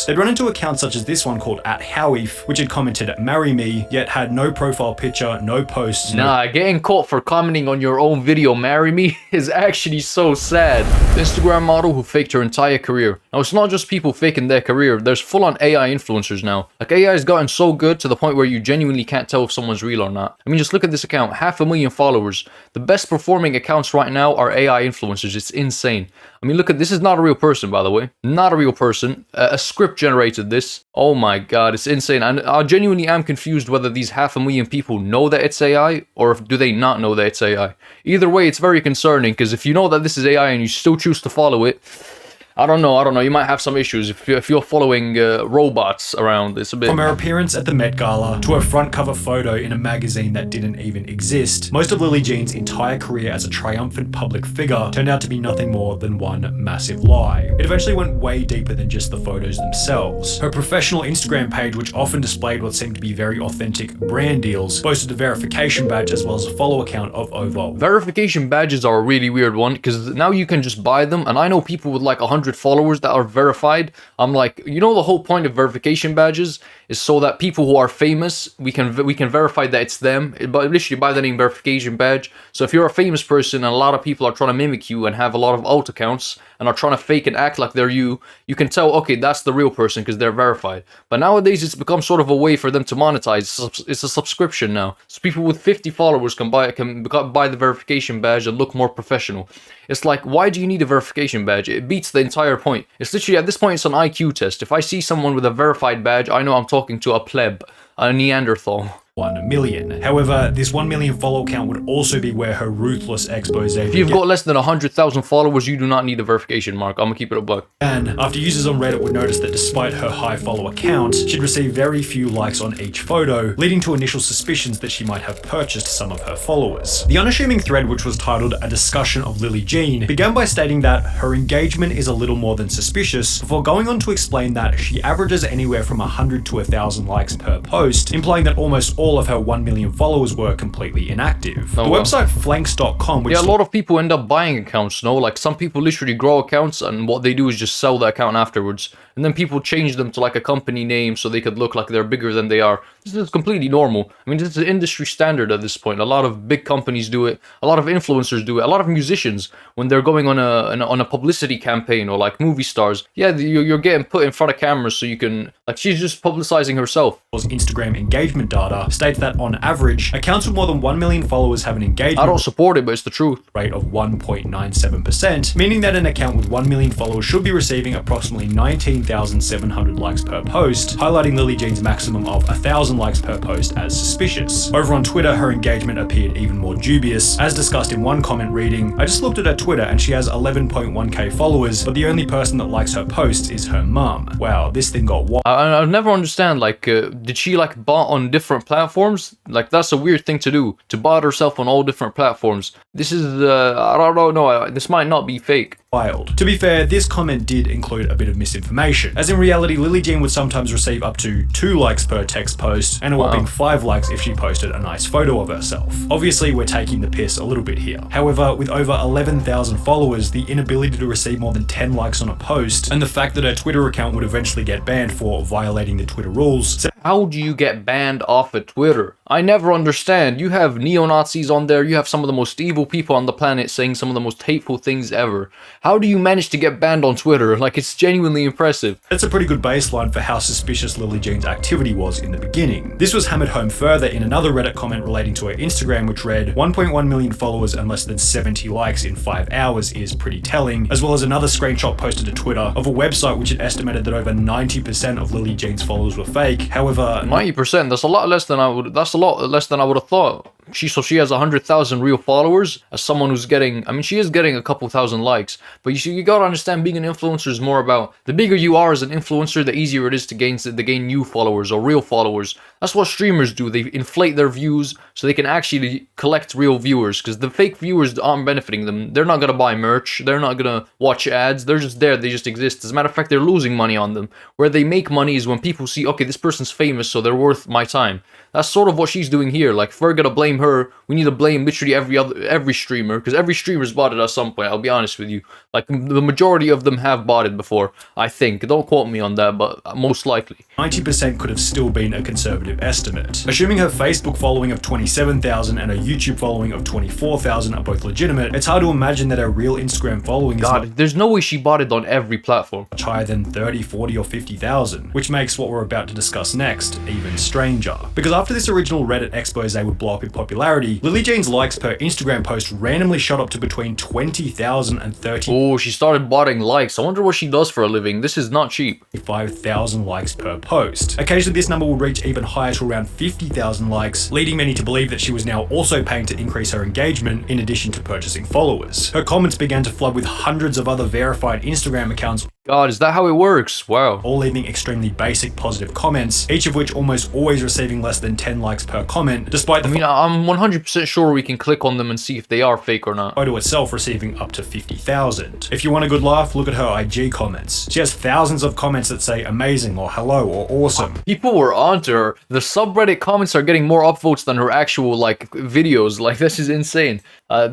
They'd run into accounts such as this one called @Howif, which had commented "marry me," yet had no profile picture, no posts. Nah, getting caught for commenting on your own video "marry me" is actually so sad. The Instagram model who faked her entire career. Now it's not just people faking their career, there's full-on AI influencers now. Like AI has gotten so good to the point where you genuinely can't tell if someone's real or not. I mean, just look at this account, 500,000 followers. The best performing accounts right now are AI influencers. It's insane. I mean, look at this. Is not a real person, by the way. Not a real person. A script generated this. Oh my god, it's insane. And I genuinely am confused whether these 500,000 people know that it's AI or if do they not know that it's AI. Either way, it's very concerning because if you know that this is AI and you still choose to follow it, I don't know, you might have some issues if you're following robots around. It's a bit... From her appearance at the Met Gala to her front cover photo in a magazine that didn't even exist, most of Lily Jean's entire career as a triumphant public figure turned out to be nothing more than one massive lie. It eventually went way deeper than just the photos themselves. Her professional Instagram page, which often displayed what seemed to be very authentic brand deals, boasted a verification badge as well as a follow account of over... Verification badges are a really weird one because now you can just buy them, and I know people with like 100 followers that are verified. I'm like, you know, the whole point of verification badges is so that people who are famous, we can verify that it's them, but literally by the name verification badge. So if you're a famous person and a lot of people are trying to mimic you and have a lot of alt accounts and are trying to fake and act like they're you, you can tell, okay, that's the real person because they're verified. But nowadays it's become sort of a way for them to monetize. It's a subscription now. So people with 50 followers can buy the verification badge and look more professional. It's like, why do you need a verification badge? It beats the entire point. It's literally, at this point, it's an IQ test. If I see someone with a verified badge, I know I'm talking to a pleb, a Neanderthal. 1 million. However, this 1 million follow count would also be where her ruthless expose... If you've got less than 100,000 followers, you do not need a verification mark. I'm gonna keep it a buck. And after users on Reddit would notice that despite her high follower count, she'd receive very few likes on each photo, leading to initial suspicions that she might have purchased some of her followers. The unassuming thread, which was titled A Discussion of Lily Jean, began by stating that her engagement is a little more than suspicious, before going on to explain that she averages anywhere from 100 to 1,000 likes per post, implying that almost all of her 1 million followers were completely inactive. The website flanks.com, which... Yeah, a lot of people end up buying accounts, no? Like, some people literally grow accounts and what they do is just sell the account afterwards. And then people change them to like a company name so they could look like they're bigger than they are. This is completely normal. I mean, this is industry standard at this point. A lot of big companies do it. A lot of influencers do it. A lot of musicians, when they're going on a publicity campaign or like movie stars, yeah, you're getting put in front of cameras so you can... Like, she's just publicizing herself. Instagram engagement data states that on average, accounts with more than 1 million followers have an engagement... I don't support it, but it's the truth. ...rate of 1.97%, meaning that an account with 1 million followers should be receiving approximately 19,700 likes per post, highlighting Lily Jean's maximum of 1,000 likes per post as suspicious. Over on Twitter, her engagement appeared even more dubious, as discussed in one comment reading, "I just looked at her Twitter and she has 11.1k followers, but the only person that likes her posts is her mum. Wow, this thing got wild." I never understand, like, did she like bot on different platforms? Like, that's a weird thing to do, to bot herself on all different platforms. This is, I don't know, this might not be fake. Wild. To be fair, this comment did include a bit of misinformation, as in reality, Lily Jean would sometimes receive up to 2 likes per text post, and a whopping 5 likes if she posted a nice photo of herself. Obviously, we're taking the piss a little bit here. However, with over 11,000 followers, the inability to receive more than 10 likes on a post, and the fact that her Twitter account would eventually get banned for violating the Twitter rules... How do you get banned off of Twitter? I never understand. You have neo-Nazis on there, you have some of the most evil people on the planet saying some of the most hateful things ever. How do you manage to get banned on Twitter? Like, it's genuinely impressive. That's a pretty good baseline for how suspicious Lily Jean's activity was in the beginning. This was hammered home further in another Reddit comment relating to her Instagram, which read, 1.1 million followers and less than 70 likes in 5 hours is pretty telling, as well as another screenshot posted to Twitter of a website which had estimated that over 90% of Lily Jean's followers were fake. However, 90%, that's a lot less than I would have thought. So she has 100,000 real followers as someone who's getting, I mean, she is getting a couple thousand likes, but you gotta understand, being an influencer is more about, the bigger you are as an influencer, the easier it is to gain new followers or real followers. That's what streamers do. They inflate their views so they can actually collect real viewers, because the fake viewers aren't benefiting them. They're not gonna buy merch, they're not gonna watch ads, they're just there, they just exist. As a matter of fact, they're losing money on them. Where they make money is when people see, okay, this person's famous, so they're worth my time. That's sort of what she's doing here. Like, if we're gonna blame blame her. We need to blame literally every streamer, because every streamer's bought it at some point. I'll be honest with you. Like, the majority of them have bought it before, I think. Don't quote me on that, but most likely. 90% could have still been a conservative estimate. Assuming her Facebook following of 27,000 and her YouTube following of 24,000 are both legitimate, it's hard to imagine that her real Instagram following is there's no way she bought it on every platform. much higher than 30, 40 or 50,000, which makes what we're about to discuss next even stranger. Because after this original Reddit expose would blow up in popularity, Lily Jean's likes per Instagram post randomly shot up to between 20,000 and 30. Oh, she started botting likes. I wonder what she does for a living. This is not cheap. 5,000 likes per post. Occasionally this number will reach even higher to around 50,000 likes, leading many to believe that she was now also paying to increase her engagement in addition to purchasing followers. Her comments began to flood with hundreds of other verified Instagram accounts. God, is that how it works? Wow. All leaving extremely basic positive comments, each of which almost always receiving less than 10 likes per comment, despite the I'm 100% sure we can click on them and see if they are fake or not. photo itself receiving up to 50,000. If you want a good laugh, look at her IG comments. She has thousands of comments that say amazing or hello or awesome. People were onto her. The subreddit comments are getting more upvotes than her actual videos. Like, this is insane.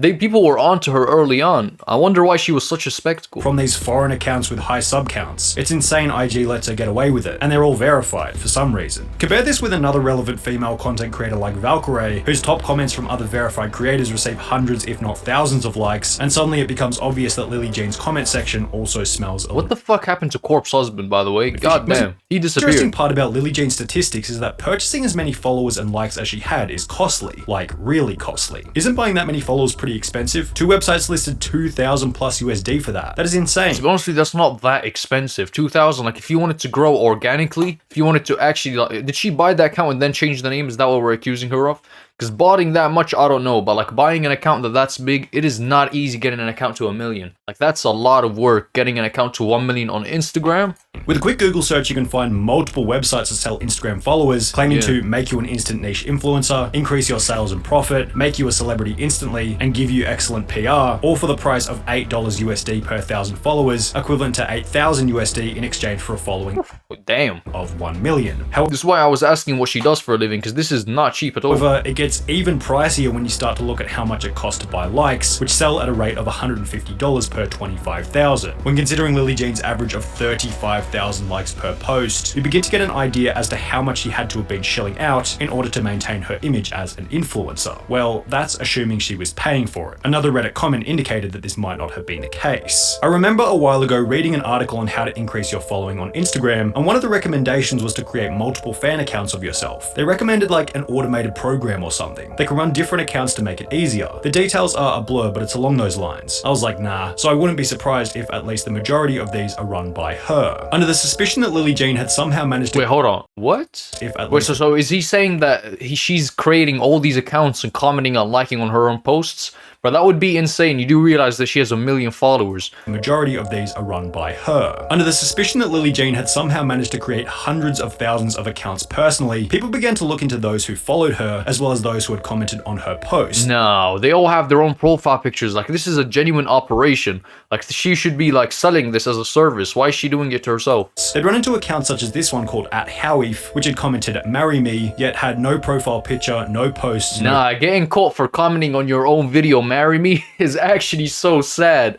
People were onto her early on. I wonder why she was such a spectacle. From these foreign accounts with high sub counts. It's insane IG lets her get away with it, and they're all verified for some reason. Compare this with another relevant female content creator like Valkyrae, whose top comments from other verified creators receive hundreds if not thousands of likes, and suddenly it becomes obvious that Lily Jean's comment section also smells a What the fuck happened to Corpse Husband, by the way? God damn, he The interesting disappeared. part about Lily Jean's statistics is that purchasing as many followers and likes as she had is costly, like really costly. Isn't buying that many followers pretty expensive? Two websites listed 2,000 plus USD for that. That is insane. Honestly, that's not that expensive. 2,000, like, if you wanted to grow organically, if you wanted to actually, did she buy that account and then change the name? Is that what we're accusing her of? Because botting that much, I don't know, but like buying an account that's big, it is not easy getting an account to 1 million. Like, that's a lot of work, getting an account to 1 million on Instagram. With a quick Google search, you can find multiple websites that sell Instagram followers, claiming to make you an instant niche influencer, increase your sales and profit, make you a celebrity instantly, and give you excellent PR, all for the price of $8 USD per 1,000 followers, equivalent to 8,000 USD in exchange for a following Damn. of 1 million. This is why I was asking what she does for a living, because this is not cheap at all. However, it gets even pricier when you start to look at how much it costs to buy likes, which sell at a rate of $150 per 25,000. When considering Lily Jean's average of 35,000 likes per post, you begin to get an idea as to how much she had to have been shelling out in order to maintain her image as an influencer. Well, that's assuming she was paying for it. Another Reddit comment indicated that this might not have been the case. I remember a while ago reading an article on how to increase your following on Instagram, and one of the recommendations was to create multiple fan accounts of yourself. They recommended like an automated program or something. They can run different accounts to make it easier. The details are a blur, but it's along those lines. I was like, nah, so I wouldn't be surprised if at least the majority of these are run by her. Under the suspicion that Lily Jean had somehow managed to— Wait, hold on. What? Wait, so is he saying that she's creating all these accounts and commenting and liking on her own posts? But that would be insane. You do realize that she has 1 million followers. The majority of these are run by her. Under the suspicion that Lily Jean had somehow managed to create hundreds of thousands of accounts personally, people began to look into those who followed her, as well as those who had commented on her posts. No, they all have their own profile pictures. Like, this is a genuine operation. Like, she should be like selling this as a service. Why is she doing it to herself? They'd run into accounts such as this one called @Howif, which had commented "marry me," yet had no profile picture, no posts. Nah, getting caught for commenting on your own video, marry me, is actually so sad.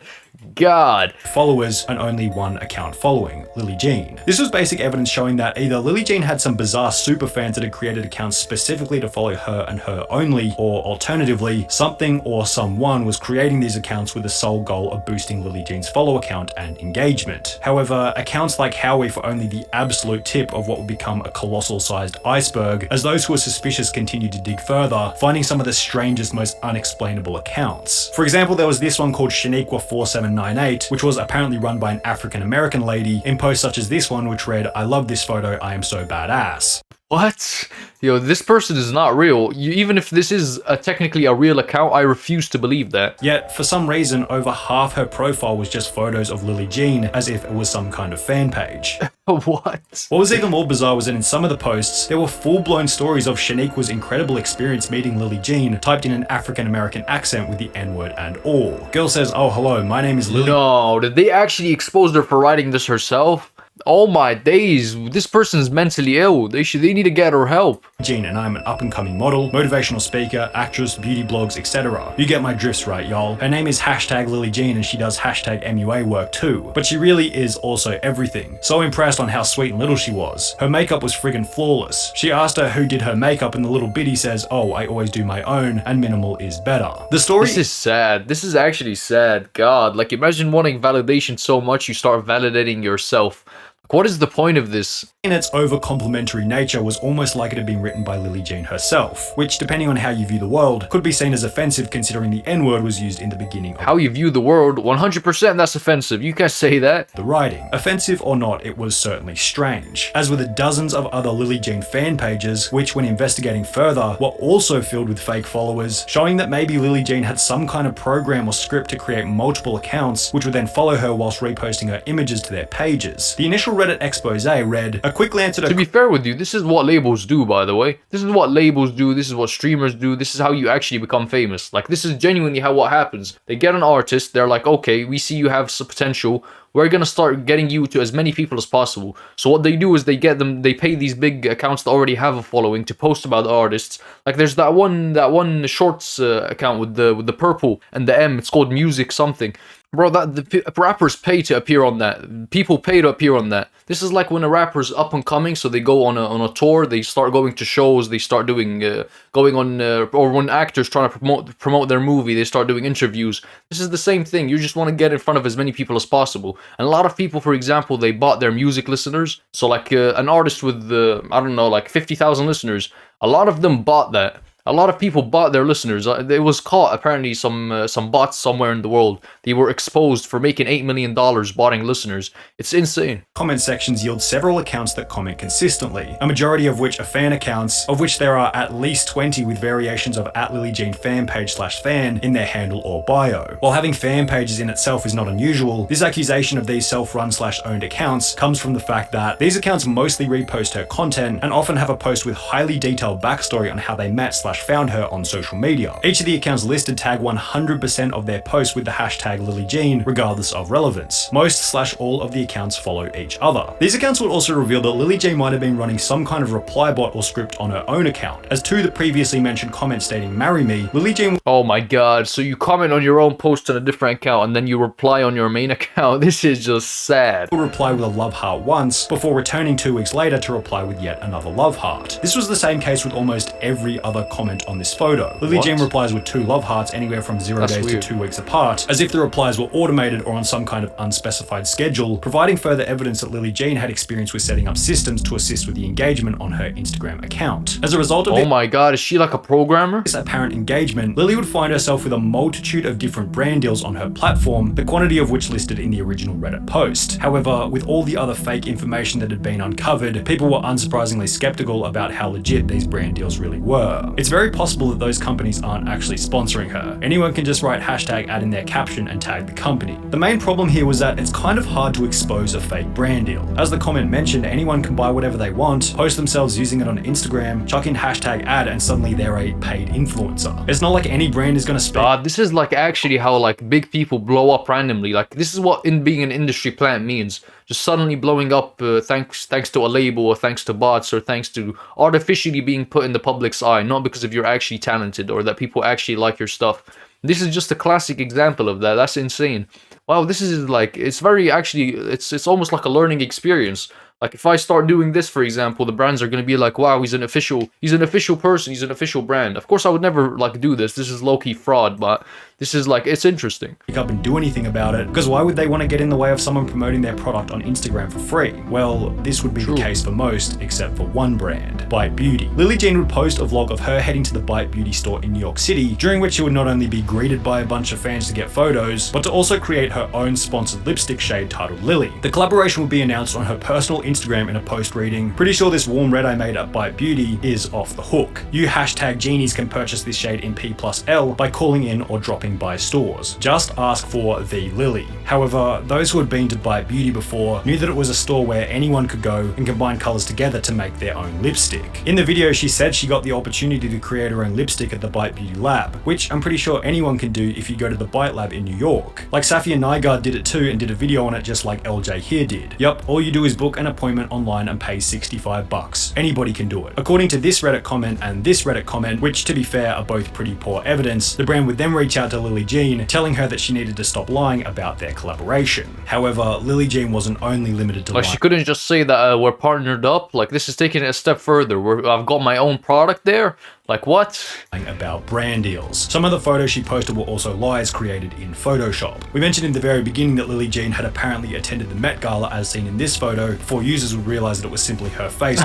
God. Followers and only one account following, Lily Jean. This was basic evidence showing that either Lily Jean had some bizarre super fans that had created accounts specifically to follow her and her only, or alternatively, something or someone was creating these accounts with the sole goal of boosting Lily Jean's follow count and engagement. However, accounts like Howie were only the absolute tip of what would become a colossal sized iceberg, as those who were suspicious continued to dig further, finding some of the strangest, most unexplainable accounts. For example, there was this one called Shaniqua4798, which was apparently run by an African American lady, in posts such as this one which read, "I love this photo, I am so badass." What? Yo, this person is not real. Even if this is technically a real account, I refuse to believe that. Yet, for some reason, over half her profile was just photos of Lily Jean, as if it was some kind of fan page. What? What was even more bizarre was that in some of the posts, there were full-blown stories of Shaniqua's incredible experience meeting Lily Jean, typed in an African-American accent with the N-word and all. Girl says, "Oh, hello, my name is Lily." No, did they actually expose her for writing this herself? Oh my days, this person's mentally ill. They need to get her help. Jean, and I'm an up-and-coming model, motivational speaker, actress, beauty blogs, etc. You get my drifts right, y'all. Her name is hashtag Lily Jean, and she does hashtag MUA work too. But she really is also everything. So impressed on how sweet and little she was. Her makeup was friggin' flawless. She asked her who did her makeup, and the little biddy says, "Oh, I always do my own, and minimal is better." The story— This is sad. This is actually sad. God, like imagine wanting validation so much you start validating yourself. What is the point of this? in its over-complimentary nature was almost like it had been written by Lily Jean herself, which, depending on how you view the world, could be seen as offensive considering the N-word was used in the beginning of How you view the world, 100% that's offensive. You can't say that. the writing. Offensive or not, it was certainly strange. As with the dozens of other Lily Jean fan pages, which when investigating further, were also filled with fake followers, showing that maybe Lily Jean had some kind of program or script to create multiple accounts, which would then follow her whilst reposting her images to their pages. The initial Reddit expose read, "A quick glance at To be fair with you, this is what labels do, by the way. This is what labels do, this is what streamers do, this is how you actually become famous. Like, this is genuinely how what happens. They get an artist, they're like, okay, we see you have some potential, we're gonna start getting you to as many people as possible. So what they do is they pay these big accounts that already have a following to post about the artists. Like there's that one shorts account with the purple and the M, it's called Music something. Bro, the rappers pay to appear on that. People pay to appear on that. This is like when a rapper's up and coming, so they go on a tour, they start going to shows, they start doing or when actors trying to promote their movie, they start doing interviews. This is the same thing. You just want to get in front of as many people as possible. And a lot of people, for example, they bought their music listeners. So like an artist with I don't know, like 50,000 listeners, a lot of them bought that. A lot of people bought their listeners. It was caught, apparently, some bots somewhere in the world. They were exposed for making $8 million botting listeners. It's insane. comment sections yield several accounts that comment consistently, a majority of which are fan accounts, of which there are at least 20 with variations of @LilyJeanFanPage/fan in their handle or bio. While having fan pages in itself is not unusual, this accusation of these self-run/owned accounts comes from the fact that these accounts mostly repost her content and often have a post with highly detailed backstory on how they met/found her on social media. Each of the accounts listed tag 100% of their posts with the hashtag LilyJean, regardless of relevance. Most/all of the accounts follow each other. These accounts would also reveal that Lily Jean might have been running some kind of reply bot or script on her own account. As to the previously mentioned comment stating "marry me," Lily Jean Oh my god, so you comment on your own post on a different account and then you reply on your main account. This is just sad. would reply with a love heart once, before returning 2 weeks later to reply with yet another love heart. This was the same case with almost every other comment on this photo. Lily Jean replies with 2 love hearts anywhere from 0 days weird. to 2 weeks apart, as if the replies were automated or on some kind of unspecified schedule, providing further evidence that Lily Jean had experience with setting up systems to assist with the engagement on her Instagram account. As a result of Oh my god, is she like a programmer? this apparent engagement, Lily would find herself with a multitude of different brand deals on her platform, the quantity of which listed in the original Reddit post. However, with all the other fake information that had been uncovered, people were unsurprisingly skeptical about how legit these brand deals really were. It's very possible that those companies aren't actually sponsoring her. Anyone can just write hashtag ad in their caption and tag the company. The main problem here was that it's kind of hard to expose a fake brand deal. As the comment mentioned, anyone can buy whatever they want, post themselves using it on Instagram, chuck in hashtag ad, and suddenly they're a paid influencer. It's not like any brand is gonna spend God, this is like actually how like big people blow up randomly. Like this is what in being an industry plant means. Just suddenly blowing up thanks to a label or thanks to bots or thanks to artificially being put in the public's eye, not because of you're actually talented or that people actually like your stuff. This is just a classic example of that. That's insane. Wow, this is like, it's very actually, it's almost like a learning experience. Like if I start doing this, for example, the brands are going to be like, wow, he's an official person, he's an official brand. Of course, I would never like do this. This is low-key fraud, but this is like, it's interesting. pick up and do anything about it, because why would they want to get in the way of someone promoting their product on Instagram for free? Well, this would be the case for most, except for one brand, Bite Beauty. Lily Jean would post a vlog of her heading to the Bite Beauty store in New York City, during which she would not only be greeted by a bunch of fans to get photos, but to also create her own sponsored lipstick shade titled Lily. The collaboration would be announced on her personal Instagram in a post reading, "Pretty sure this warm red I made at Bite Beauty is off the hook. You hashtag genies can purchase this shade in P+L by calling in or dropping by stores. Just ask for the Lily." However, those who had been to Bite Beauty before knew that it was a store where anyone could go and combine colors together to make their own lipstick. In the video, she said she got the opportunity to create her own lipstick at the Bite Beauty lab, which I'm pretty sure anyone can do if you go to the Bite lab in New York. Like Safia Nygaard did it too and did a video on it just like LJ here did. Yup, all you do is book an appointment online and pay $65. Anybody can do it. According to this Reddit comment and this Reddit comment, which to be fair are both pretty poor evidence, the brand would then reach out to Lily Jean, telling her that she needed to stop lying about their collaboration. However, Lily Jean wasn't only limited to Like, she couldn't just say that we're partnered up. Like, this is taking it a step further. I've got my own product there. Like, what? About brand deals. Some of the photos she posted were also lies created in Photoshop. We mentioned in the very beginning that Lily Jean had apparently attended the Met Gala as seen in this photo before users would realize that it was simply her face.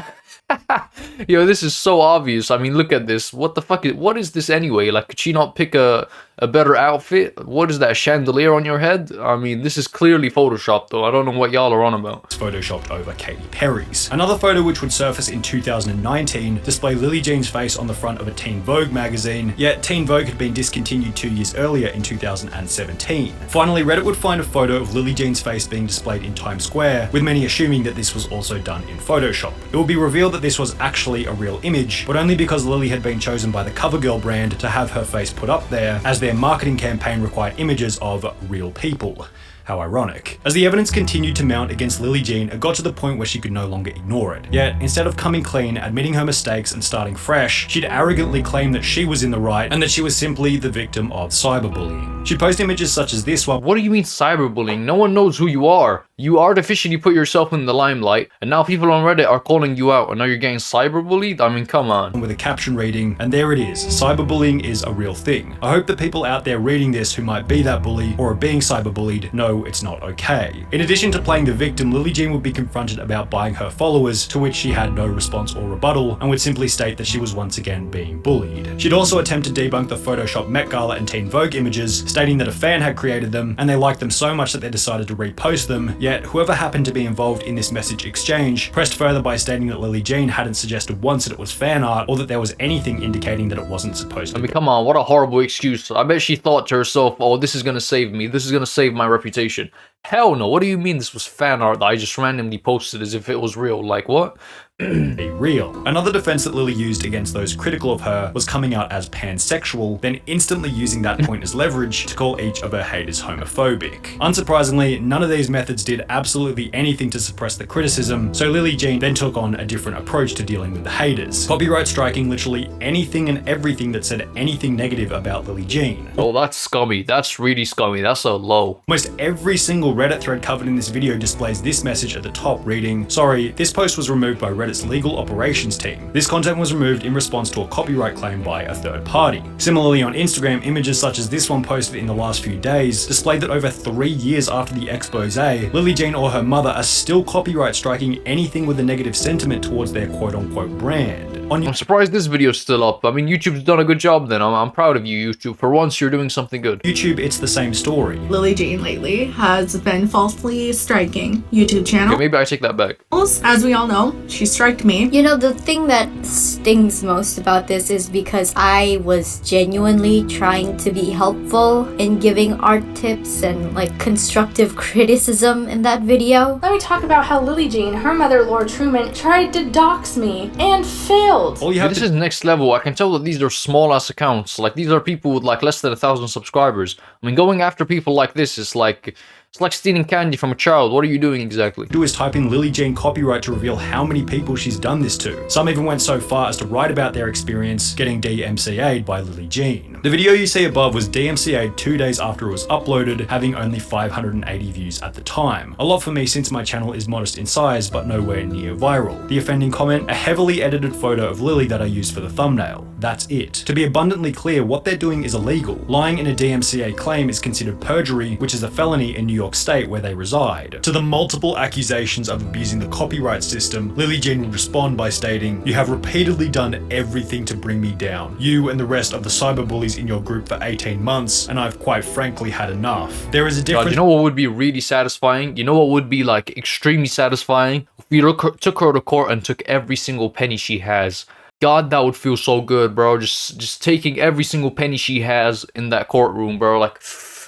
Yo, this is so obvious. I mean, look at this. What the fuck what is this anyway? Like, could she not pick a better outfit? What is that, chandelier on your head? I mean, this is clearly Photoshopped though. I don't know what y'all are on about. It's Photoshopped over Katy Perry's. Another photo which would surface in 2019 displayed Lily Jean's face on the front of a Teen Vogue magazine, yet Teen Vogue had been discontinued 2 years earlier in 2017. Finally, Reddit would find a photo of Lily Jean's face being displayed in Times Square, with many assuming that this was also done in Photoshop. It would be revealed that this was actually a real image, but only because Lily had been chosen by the CoverGirl brand to have her face put up there, as their marketing campaign required images of real people. How ironic. As the evidence continued to mount against Lily Jean, it got to the point where she could no longer ignore it. Yet, instead of coming clean, admitting her mistakes and starting fresh, she'd arrogantly claim that she was in the right and that she was simply the victim of cyberbullying. She'd post images such as this one. What do you mean cyberbullying? No one knows who you are. You artificially put yourself in the limelight, and now people on Reddit are calling you out, and now you're getting cyberbullied? I mean, come on. With a caption reading, and there it is, cyberbullying is a real thing. I hope that people out there reading this who might be that bully or are being cyberbullied know it's not okay. In addition to playing the victim, Lily Jean would be confronted about buying her followers, to which she had no response or rebuttal, and would simply state that she was once again being bullied. She'd also attempt to debunk the Photoshop Met Gala and Teen Vogue images, stating that a fan had created them, and they liked them so much that they decided to repost them, yet whoever happened to be involved in this message exchange pressed further by stating that Lily Jean hadn't suggested once that it was fan art, or that there was anything indicating that it wasn't supposed to be. I mean, come on, what a horrible excuse. I bet she thought to herself, oh, this is gonna save me, this is gonna save my reputation. Hell no, what do you mean this was fan art that I just randomly posted as if it was real? Like, what? Be real. Another defense that Lily used against those critical of her was coming out as pansexual, then instantly using that point as leverage to call each of her haters homophobic. Unsurprisingly, none of these methods did absolutely anything to suppress the criticism, so Lily Jean then took on a different approach to dealing with the haters, copyright striking literally anything and everything that said anything negative about Lily Jean. Oh, that's scummy. That's really scummy. That's a low. Almost every single Reddit thread covered in this video displays this message at the top reading, "Sorry, this post was removed by Reddit's legal operations team. This content was removed in response to a copyright claim by a third party." Similarly, on Instagram, images such as this one posted in the last few days displayed that over 3 years after the expose, Lily Jean or her mother are still copyright striking anything with a negative sentiment towards their quote-unquote brand. I'm surprised this video's still up. I mean, YouTube's done a good job then. I'm proud of you, YouTube. For once, you're doing something good. YouTube, it's the same story. Lily Jean lately has been falsely striking YouTube channels. Okay, maybe I take that back. As we all know, she striked me. You know, the thing that stings most about this is because I was genuinely trying to be helpful in giving art tips and like constructive criticism in that video. Let me talk about how Lily Jean, her mother Laura Truman, tried to dox me and failed. This is next level. I can tell that these are small ass accounts. Like, these are people with like less than 1,000 subscribers. I mean, going after people like this is like, it's like stealing candy from a child. What are you doing exactly? Do is type in Lily Jean copyright to reveal how many people she's done this to. Some even went so far as to write about their experience getting DMCA'd by Lily Jean. The video you see above was DMCA'd 2 days after it was uploaded, having only 580 views at the time. A lot for me since my channel is modest in size, but nowhere near viral. The offending comment, a heavily edited photo of Lily that I used for the thumbnail. That's it. To be abundantly clear, what they're doing is illegal. Lying in a DMCA claim is considered perjury, which is a felony in New York State where they reside. To the multiple accusations of abusing the copyright system, Lily Jean would respond by stating, "You have repeatedly done everything to bring me down. You and the rest of the cyberbullies in your group for 18 months, and I've quite frankly had enough." There is a difference. God, you know what would be really satisfying? You know what would be like extremely satisfying? we took her to court and took every single penny she has. God, that would feel so good, bro. Just taking every single penny she has in that courtroom, bro. Like,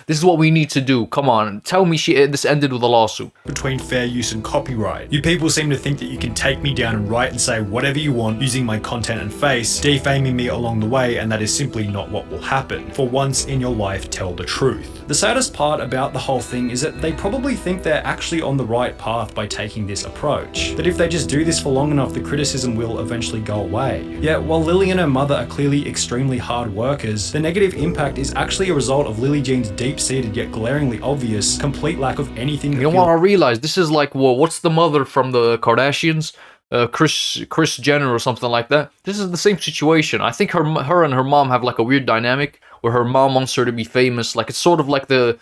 this is what we need to do. Come on, tell me this ended with a lawsuit. Between fair use and copyright. You people seem to think that you can take me down and write and say whatever you want using my content and face, defaming me along the way, and that is simply not what will happen. For once in your life, tell the truth. The saddest part about the whole thing is that they probably think they're actually on the right path by taking this approach. That if they just do this for long enough, the criticism will eventually go away. Yet, while Lily and her mother are clearly extremely hard workers, the negative impact is actually a result of Lily Jean's deep-seated yet glaringly obvious complete lack of anything. You know what I realized? This is like, well, what's the mother from the Kardashians? Kris Jenner or something like that. This is the same situation. I think her and her mom have like a weird dynamic where her mom wants her to be famous. Like, it's sort of like the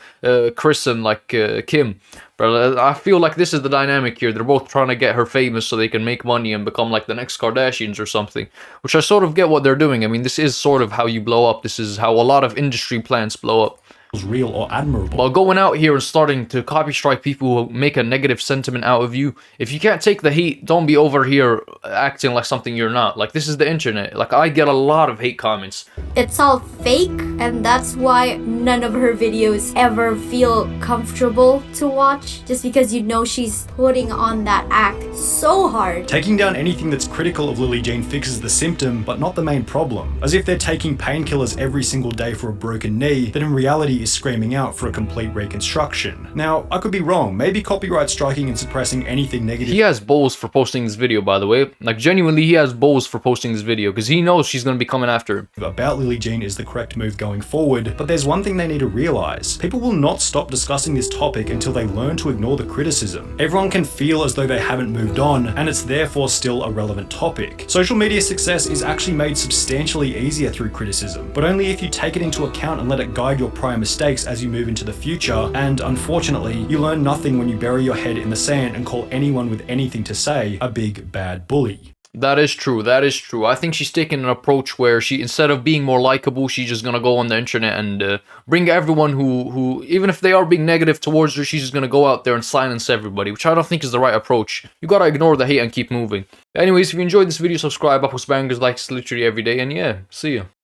Kris and like Kim. But I feel like this is the dynamic here. They're both trying to get her famous so they can make money and become like the next Kardashians or something. Which I sort of get what they're doing. I mean, this is sort of how you blow up. This is how a lot of industry plants blow up. Real or admirable. While going out here and starting to copy strike people who make a negative sentiment out of you, if you can't take the hate, don't be over here acting like something you're not. Like, this is the internet. Like, I get a lot of hate comments. It's all fake, and that's why none of her videos ever feel comfortable to watch, just because you know she's putting on that act so hard. Taking down anything that's critical of Lily Jean fixes the symptom, but not the main problem. As if they're taking painkillers every single day for a broken knee, that in reality is screaming out for a complete reconstruction. Now, I could be wrong. Maybe copyright striking and suppressing anything negative. He has balls for posting this video, by the way. Like, genuinely, he has balls for posting this video because he knows she's gonna be coming after him. About Lily Jean is the correct move going forward, but there's one thing they need to realize. People will not stop discussing this topic until they learn to ignore the criticism. Everyone can feel as though they haven't moved on, and it's therefore still a relevant topic. Social media success is actually made substantially easier through criticism, but only if you take it into account and let it guide your prior mistakes as you move into the future. And unfortunately, you learn nothing when you bury your head in the sand and call anyone with anything to say a big bad bully. That is true. That is true. I think she's taking an approach where she, instead of being more likable, she's just gonna go on the internet and bring everyone who, even if they are being negative towards her, she's just gonna go out there and silence everybody, which I don't think is the right approach. You gotta ignore the hate and keep moving. Anyways, if you enjoyed this video, subscribe. I post bangers like literally every day, and yeah, see ya.